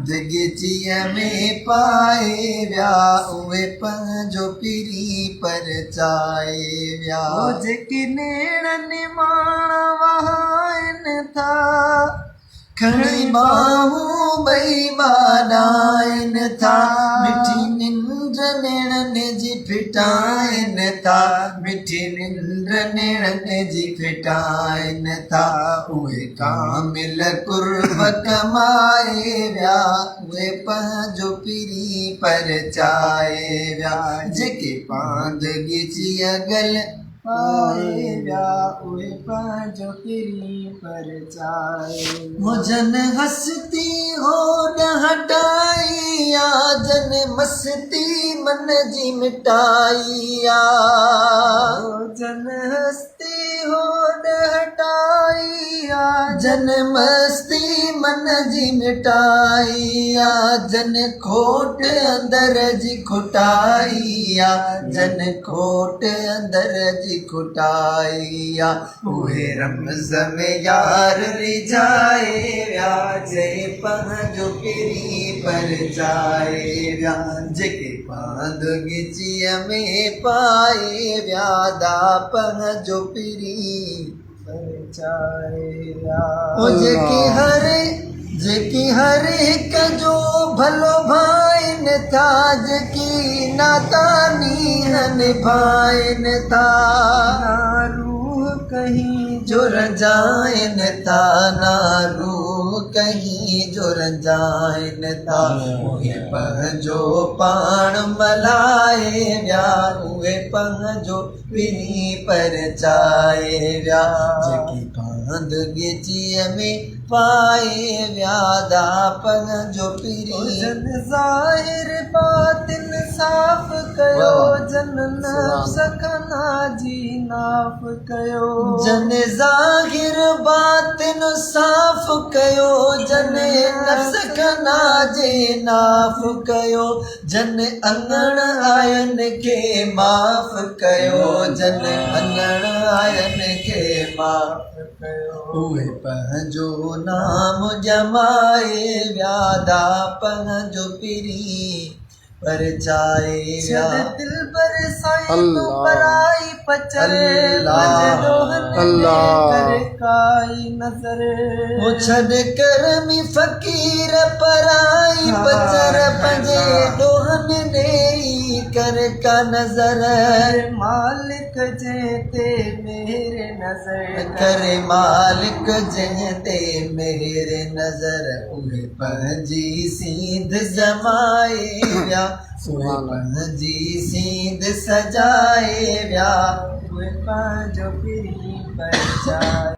जॻजीअ में पाए विया उहे पंहिंजो पिरी परचाए विया। जेके नेणनि माण वहाइनि था खणी बाहूं ॿई वाॾाइनि था। मिठी निंड नेणनि जी फिटाइनि था, मिठी निंड नेणनि जी फिटाइनि था। उहे कामिल कुर्ब कमाए विया उहे पंहिंजो पिरी परचाए विया। जेके पांदगी जी अगल पाए विया उहे पंहिंजो पिरी परचाए। जन हस्ती होॾ हटाई आ, जन मस्ती मन जी मिटाई आ। जन हस्ती होॾ हटाई आ, जन मस्ती मन जी मिटाई आ। जन खोट अंदर जी खुटाई आ, जन खोट अंदर जी खुटाई आ। उहे रमज़ में यार रिझाए विया जंहिं पंहिंजो पिरी परचाए विया। जेके पांदगीअ में पाए विया दा पंहिंजो पिरी परचाए विया। जेकी हर हिक जो भलो भाइनि था, जेकी नादानी निभाइनि था। ना रूह कहीं जो रंजाइनि था, ना रूह कहीं जो रंजाइनि था। उहे पंहिंजो पाण मल्हाए विया उहे पंहिंजो पिरी परचाए विया। जेकी पांदगीअ में पाए विया दा पंहिंजो पिरी। जन ज़ाहिर बातिन साफ़ कयो, जन नफ्स खना जी नाफ़ कयो। जन ज़ाहिर बातिन साफ़ कयो, जन नफ्स खना जी नाफ़ कयो। जन अंगण आयनि खे माफ़ कयो, जन अंगण आयनि खे माफ़ कयो। उहे पंहिंजो नाम ॼमाए विया दा पंहिंजो पिरी परचाए विया। दिल पर साईं तो पराई पचर कर काई नज़र। वो छॾ करमी फ़कीर पराई पचर पंहिंजे ॾोहन ॾेई कर का नज़र। मालिक जंहिं ते मेरे नज़र करे, मालिक जंहिं ते मेरे नज़र। उहे पंहिंजी सींध जमाए विया उहे पंहिंजी सींध सजाए विया उहे पंहिंजो पिरी परचाए।